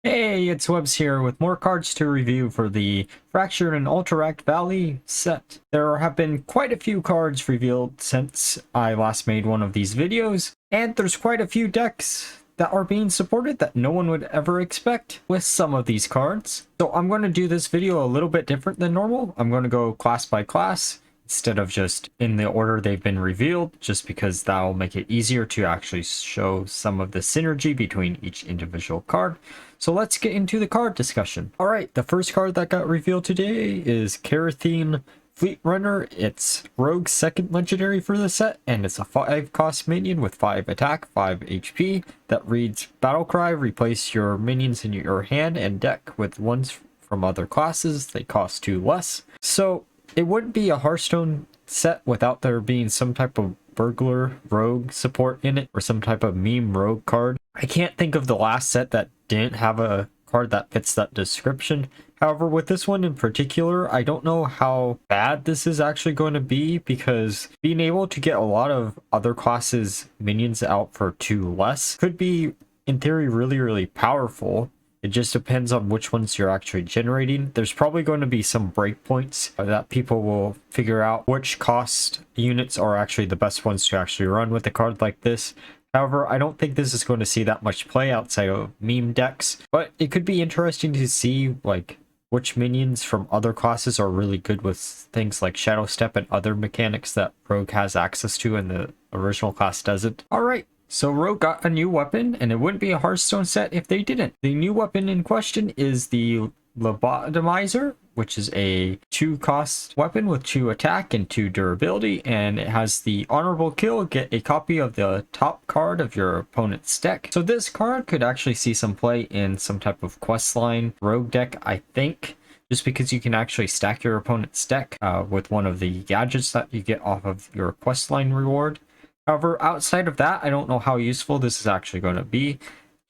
Hey, it's Webs here with more cards to review for the Fractured and Alterac Valley set. There have been quite a few cards revealed since I last made one of these videos, and there's quite a few decks that are being supported that no one would ever expect with some of these cards. So I'm going to do this video a little bit different than normal. I'm going to go class by class instead of just in the order they've been revealed, just because that'll make it easier to actually show some of the synergy between each individual card. So let's get into the card discussion. All right, the first card that got revealed today is Karathine Fleet Runner. It's Rogue's second legendary for the set, and it's a 5-cost minion with 5 attack, 5 HP that reads Battle Cry. Replace your minions in your hand and deck with ones from other classes. They cost 2 less. So it wouldn't be a Hearthstone set without there being some type of burglar rogue support in it, or some type of meme rogue card. I can't think of the last set that didn't have a card that fits that description. However, with this one in particular, I don't know how bad this is actually going to be, because being able to get a lot of other classes minions out for 2 less could be, in theory, really powerful. It just depends on which ones you're actually generating. There's probably going to be some breakpoints that people will figure out which cost units are actually the best ones to actually run with a card like this. However, I don't think this is going to see that much play outside of meme decks, but it could be interesting to see like which minions from other classes are really good with things like Shadow Step and other mechanics that Rogue has access to and the original class doesn't. All right. So Rogue got a new weapon, and it wouldn't be a Hearthstone set if they didn't. The new weapon in question is the Lobotomizer, which is a 2-cost weapon with 2 attack and 2 durability, and it has the honorable kill. Get a copy of the top card of your opponent's deck. So this card could actually see some play in some type of questline rogue deck, I think, just because you can actually stack your opponent's deck with one of the gadgets that you get off of your questline reward. However, outside of that, I don't know how useful this is actually going to be.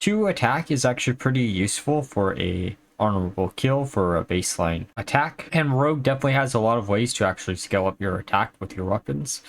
2 attack is actually pretty useful for a honorable kill for a baseline attack, and Rogue definitely has a lot of ways to actually scale up your attack with your weapons.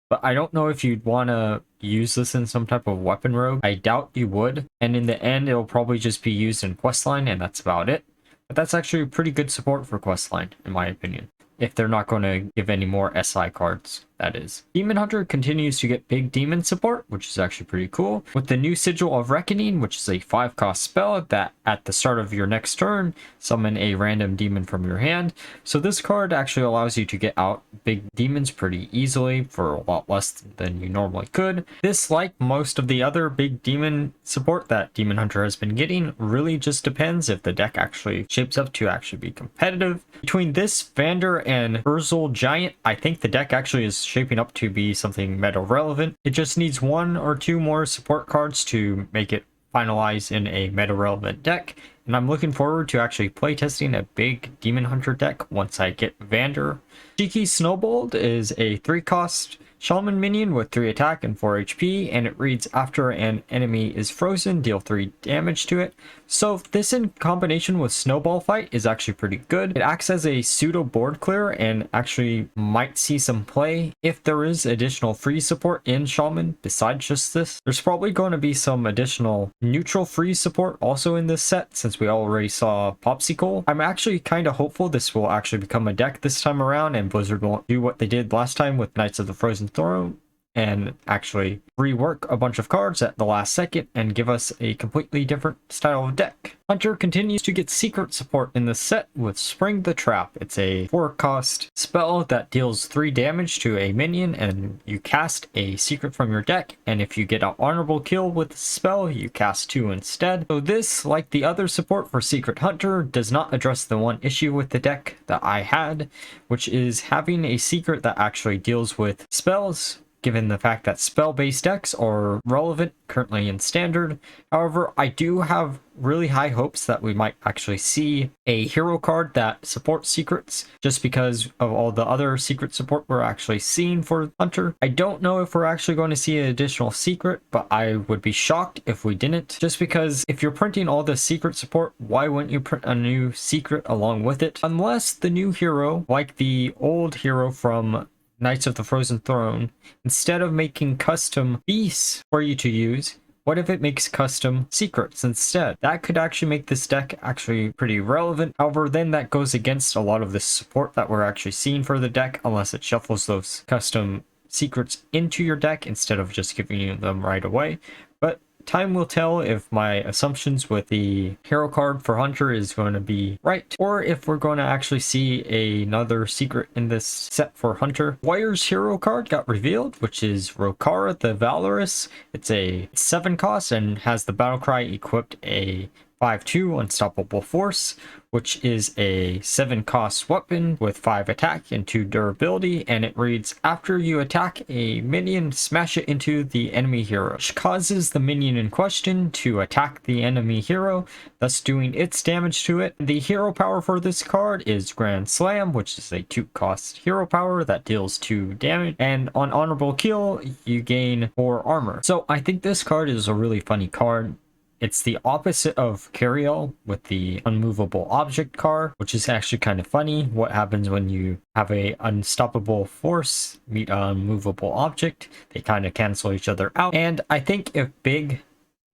But I don't know if you'd want to use this in some type of weapon rogue. I doubt you would, and in the end, it'll probably just be used in questline, and that's about it. But that's actually pretty good support for questline, in my opinion, if they're not going to give any more SI cards, that is. Demon Hunter continues to get big demon support, which is actually pretty cool, with the new Sigil of Reckoning, which is a 5-cost spell that at the start of your next turn, summon a random demon from your hand. So this card actually allows you to get out big demons pretty easily for a lot less than you normally could. This, like most of the other big demon support that Demon Hunter has been getting, really just depends if the deck actually shapes up to actually be competitive. Between this, Vander, and Urzel Giant, I think the deck actually is shaping up to be something meta relevant. It just needs 1 or 2 more support cards to make it finalize in a meta relevant deck, and I'm looking forward to actually playtesting a big Demon Hunter deck once I get Vander. Cheeky Snowballed is a 3-cost Shaman minion with 3 attack and 4 HP, and it reads after an enemy is frozen, deal 3 damage to it. So this in combination with Snowball Fight is actually pretty good. It acts as a pseudo board clear and actually might see some play if there is additional free support in Shaman besides just this. There's probably going to be some additional neutral free support also in this set, since we already saw Popsicle. I'm actually kind of hopeful this will actually become a deck this time around, and Blizzard won't do what they did last time with Knights of the Frozen Throne and actually rework a bunch of cards at the last second and give us a completely different style of deck. Hunter continues to get secret support in this set with Spring the Trap. It's a 4-cost spell that deals 3 damage to a minion, and you cast a secret from your deck, and if you get an honorable kill with the spell, you cast 2 instead. So this, like the other support for Secret Hunter, does not address the one issue with the deck that I had, which is having a secret that actually deals with spells, given the fact that spell-based decks are relevant currently in Standard. However, I do have really high hopes that we might actually see a hero card that supports secrets, just because of all the other secret support we're actually seeing for Hunter. I don't know if we're actually going to see an additional secret, but I would be shocked if we didn't, just because if you're printing all the secret support, why wouldn't you print a new secret along with it? Unless the new hero, like the old hero from Knights of the Frozen Throne, instead of making custom beasts for you to use, What if it makes custom secrets instead? That could actually make this deck actually pretty relevant. However, then that goes against a lot of the support that we're actually seeing for the deck, unless it shuffles those custom secrets into your deck instead of just giving you them right away. But time will tell if my assumptions with the hero card for Hunter is going to be right, or if we're going to actually see another secret in this set for Hunter. Warrior's hero card got revealed, which is Rokara the Valorous. It's a 7 cost and has the battle cry equipped a 5/2 Unstoppable Force, which is a 7 cost weapon with 5 attack and 2 durability, and it reads, after you attack a minion, smash it into the enemy hero, which causes the minion in question to attack the enemy hero, thus doing its damage to it. The hero power for this card is Grand Slam, which is a 2 cost hero power that deals 2 damage, and on honorable kill you gain 4 armor. So I think this card is a really funny card. It's the opposite of Xyrella with the unmovable object card, which is actually kind of funny. What happens when you have a unstoppable force meet an unmovable object? They kind of cancel each other out. And I think if big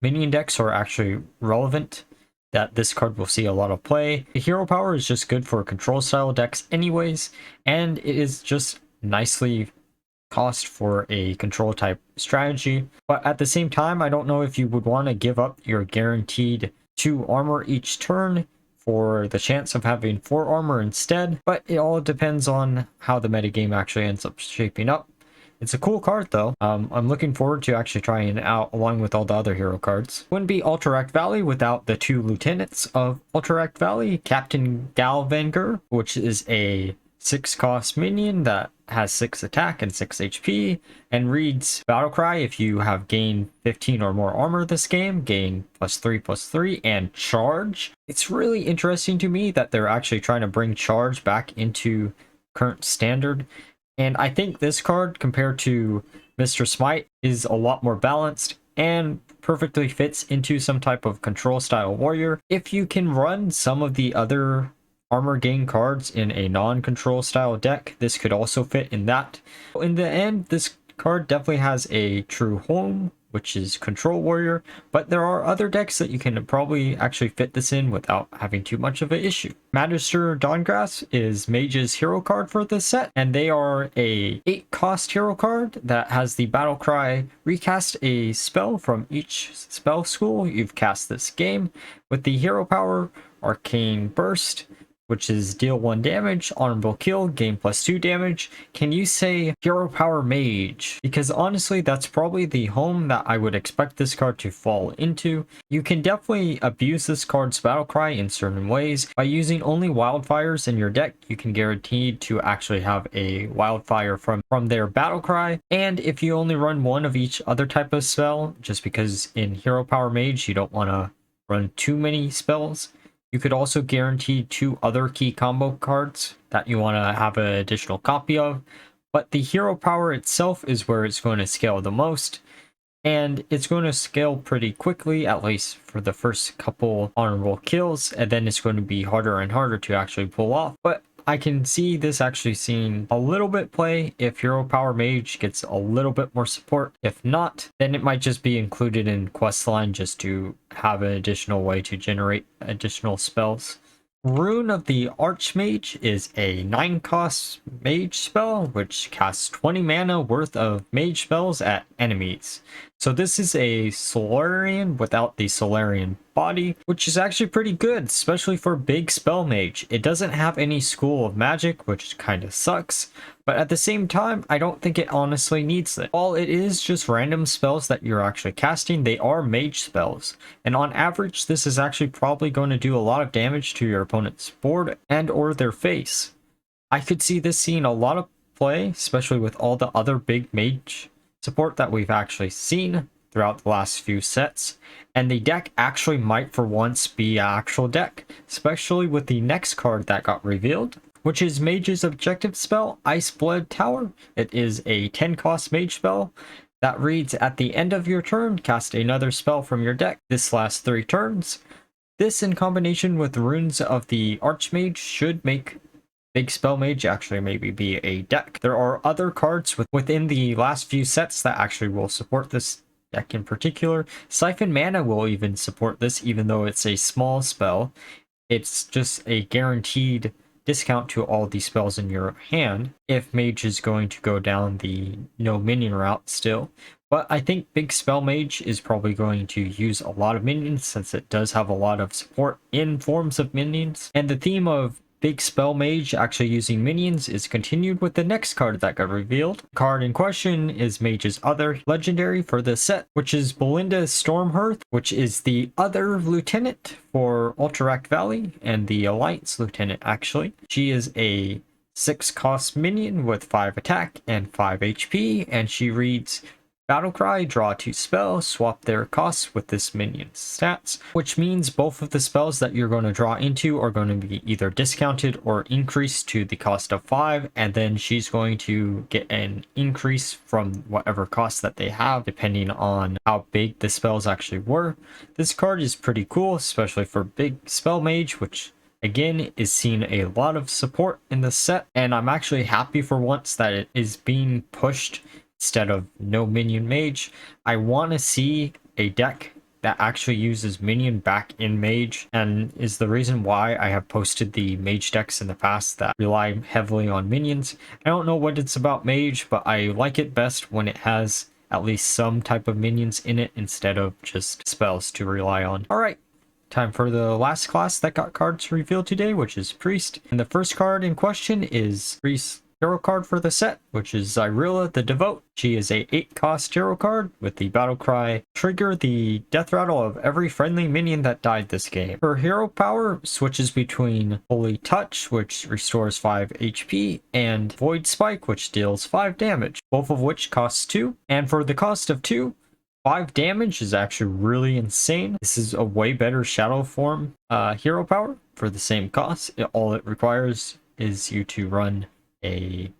minion decks are actually relevant, that this card will see a lot of play. The hero power is just good for control style decks anyways, and it is just nicely cost for a control type strategy. But at the same time, I don't know if you would want to give up your guaranteed 2 armor each turn for the chance of having 4 armor instead, but it all depends on how the metagame actually ends up shaping up. It's a cool card though. I'm looking forward to actually trying it out along with all the other hero cards. Wouldn't be Alterac Valley without the 2 lieutenants of Alterac Valley. Captain Galvanger, which is a 6 cost minion that has 6 attack and 6 HP, and reads battle cry, if you have gained 15 or more armor this game, gain +3/+3 and charge. It's really interesting to me that they're actually trying to bring charge back into current standard, and I think this card compared to Mr. Smite is a lot more balanced and perfectly fits into some type of control style warrior. If you can run some of the other armor gain cards in a non-control style deck, this could also fit in that. In the end, this card definitely has a true home, which is control warrior, but there are other decks that you can probably actually fit this in without having too much of an issue. Magister Dawngrasp is Mage's hero card for this set, and they are a 8 cost hero card that has the battle cry, recast a spell from each spell school you've cast this game, with the hero power Arcane Burst, which is deal 1 damage, honorable kill, gain +2 damage. Can you say hero power mage? Because honestly, that's probably the home that I would expect this card to fall into. You can definitely abuse this card's battle cry in certain ways. By using only wildfires in your deck, you can guarantee to actually have a wildfire from their battle cry. And if you only run 1 of each other type of spell, just because in hero power mage you don't want to run too many spells, you could also guarantee 2 other key combo cards that you want to have an additional copy of, but the hero power itself is where it's going to scale the most, and it's going to scale pretty quickly, at least for the first couple honorable kills, and then it's going to be harder and harder to actually pull off. But I can see this actually seeing a little bit play if hero power mage gets a little bit more support. If not, then it might just be included in questline just to have an additional way to generate additional spells. Rune of the Archmage is a 9 cost mage spell which casts 20 mana worth of mage spells at enemies. So this is a Solarian without the Solarian body, which is actually pretty good, especially for big spell mage. It doesn't have any school of magic, which kind of sucks, but at the same time, I don't think it honestly needs it. While it is just random spells that you're actually casting, they are mage spells, and on average, this is actually probably going to do a lot of damage to your opponent's board and or their face. I could see this seeing a lot of play, especially with all the other big mage support that we've actually seen throughout the last few sets, and the deck actually might for once be an actual deck, especially with the next card that got revealed, which is Mage's objective spell, Iceblood Tower. It is a 10 cost mage spell that reads, at the end of your turn, cast another spell from your deck. This lasts 3 turns. This in combination with Runes of the Archmage should make Big Spell Mage actually maybe be a deck. There are other cards within the last few sets that actually will support this deck in particular. Siphon Mana will even support this, even though it's a small spell. It's just a guaranteed discount to all the spells in your hand if Mage is going to go down the no minion route still. But I think Big Spell Mage is probably going to use a lot of minions since it does have a lot of support in forms of minions. And the theme of Big Spell Mage actually using minions is continued with the next card that got revealed. The card in question is Mage's other legendary for the set, which is Belinda Stormhearth, which is the other lieutenant for Alterac Valley and the Alliance lieutenant actually. She is a 6 cost minion with 5 attack and 5 HP, and she reads Battle Cry, draw 2 spells, swap their costs with this minion's stats, which means both of the spells that you're going to draw into are going to be either discounted or increased to the cost of 5, and then she's going to get an increase from whatever cost that they have, depending on how big the spells actually were. This card is pretty cool, especially for Big Spell Mage, which again is seeing a lot of support in the set, and I'm actually happy for once that it is being pushed instead of no minion mage. I want to see a deck that actually uses minion back in mage, and is the reason why I have posted the mage decks in the past that rely heavily on minions. I don't know what it's about mage, but I like it best when it has at least some type of minions in it instead of just spells to rely on. Alright, time for the last class that got cards revealed today, which is Priest. And the first card in question is Priest hero card for the set, which is Xyrella the Devout. She is a 8 cost hero card with the battle cry, trigger the death rattle of every friendly minion that died this game. Her hero power switches between Holy Touch, which restores 5 HP, and Void Spike, which deals 5 damage, both of which costs 2. And for the cost of 2, 5 damage is actually really insane. This is a way better shadow form hero power for the same cost. All it requires is you to run a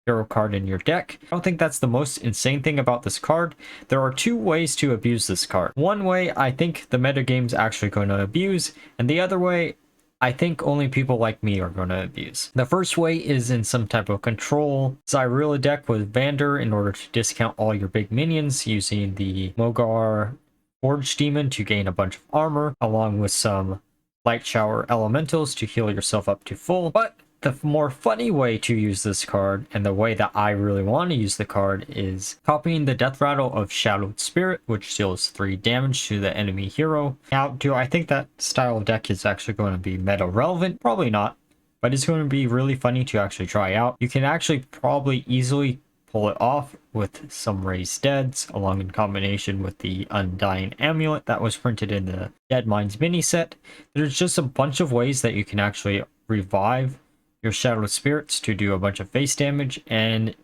hero card in your deck. I don't think that's the most insane thing about this card. There are 2 ways to abuse this card. One way I think the metagame's actually going to abuse, and the other way I think only people like me are going to abuse. The first way is in some type of control Xyrella deck with Vander in order to discount all your big minions using the Mogar Forge Demon to gain a bunch of armor, along with some Light Shower Elementals to heal yourself up to full. But the more funny way to use this card, and the way that I really want to use the card, is copying the death rattle of Shadowed Spirit, which deals 3 damage to the enemy hero. Now, do I think that style of deck is actually going to be meta relevant? Probably not, but it's going to be really funny to actually try out. You can actually probably easily pull it off with some Raised Deads, along in combination with the Undying Amulet that was printed in the Dead Minds mini set. There's just a bunch of ways that you can actually revive your Shadowed Spirits to do a bunch of face damage, and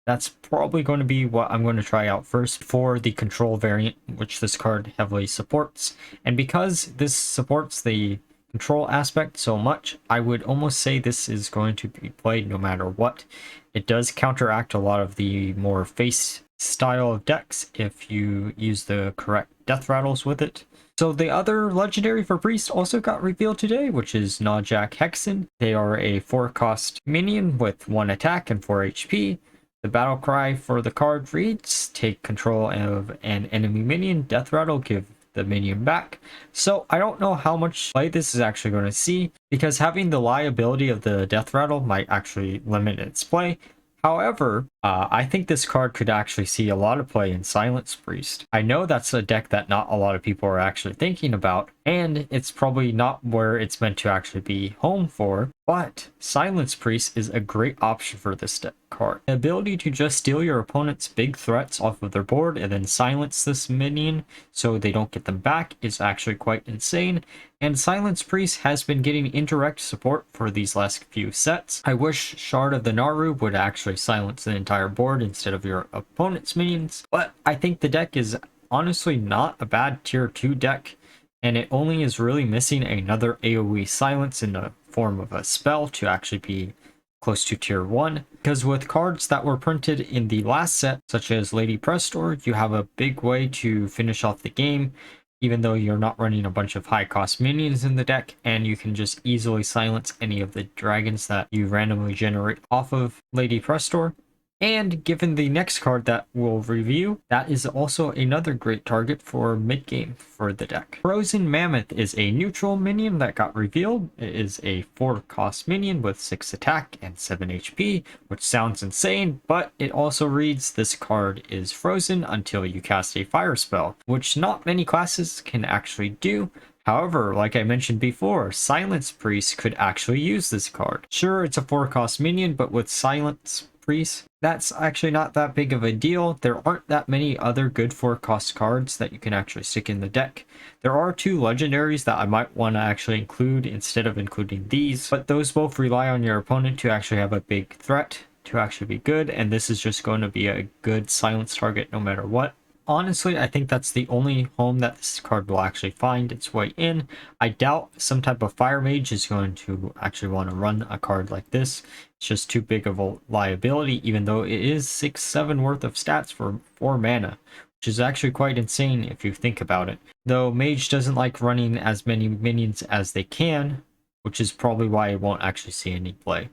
that's probably going to be what I'm going to try out first for the control variant, which this card heavily supports. And because this supports the control aspect so much, I would almost say this is going to be played no matter what. It does counteract a lot of the more face style of decks if you use the correct death rattles with it. So the other legendary for Priest also got revealed today, which is Najak Hexen. They are a 4 cost minion with 1 attack and 4 HP. The battle cry for the card reads, take control of an enemy minion, death rattle, give the minion back. So I don't know how much play this is actually going to see, because having the liability of the death rattle might actually limit its play. However, I think this card could actually see a lot of play in Silence Priest. I know that's a deck that not a lot of people are actually thinking about, and it's probably not where it's meant to actually be home for, but Silence Priest is a great option for this deck card. The ability to just steal your opponent's big threats off of their board and then silence this minion so they don't get them back is actually quite insane, and Silence Priest has been getting indirect support for these last few sets. I wish Shard of the Naru would actually silence the entire board instead of your opponent's minions, but I think the deck is honestly not a bad tier 2 deck, and it only is really missing another AoE silence in the form of a spell to actually be close to tier 1, because with cards that were printed in the last set, such as Lady Prestor, you have a big way to finish off the game, even though you're not running a bunch of high cost minions in the deck, and you can just easily silence any of the dragons that you randomly generate off of Lady Prestor. And given the next card that we'll review, that is also another great target for mid-game for the deck. Frozen Mammoth is a neutral minion that got revealed. It is a 4-cost minion with 6 attack and 7 HP, which sounds insane, but it also reads this card is frozen until you cast a fire spell, which not many classes can actually do. However, like I mentioned before, Silence Priest could actually use this card. Sure, it's a 4-cost minion, but with Silence Priest, that's actually not that big of a deal. There aren't that many other good 4-cost cards that you can actually stick in the deck. There are 2 legendaries that I might want to actually include instead of including these, but those both rely on your opponent to actually have a big threat to actually be good, and this is just going to be a good silence target no matter what. Honestly, I think that's the only home that this card will actually find its way in. I doubt some type of fire mage is going to actually want to run a card like this. It's just too big of a liability, even though it is 6-7 worth of stats for 4 mana, which is actually quite insane if you think about it. Though mage doesn't like running as many minions as they can, which is probably why it won't actually see any play.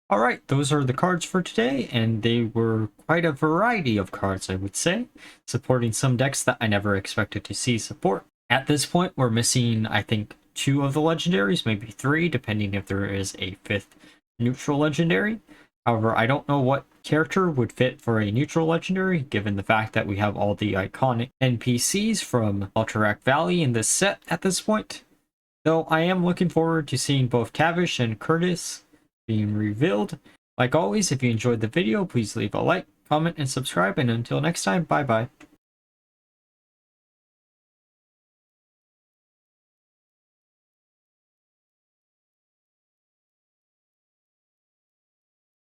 Alright, those are the cards for today, and they were quite a variety of cards, I would say, supporting some decks that I never expected to see support. At this point, we're missing, I think, 2 of the legendaries, maybe 3, depending if there is a 5th neutral legendary. However, I don't know what character would fit for a neutral legendary, given the fact that we have all the iconic NPCs from Alterac Valley in this set at this point. Though I am looking forward to seeing both Cavish and Curtis being revealed. Like always, if you enjoyed the video, please leave a like, comment, and subscribe, and until next time, bye bye.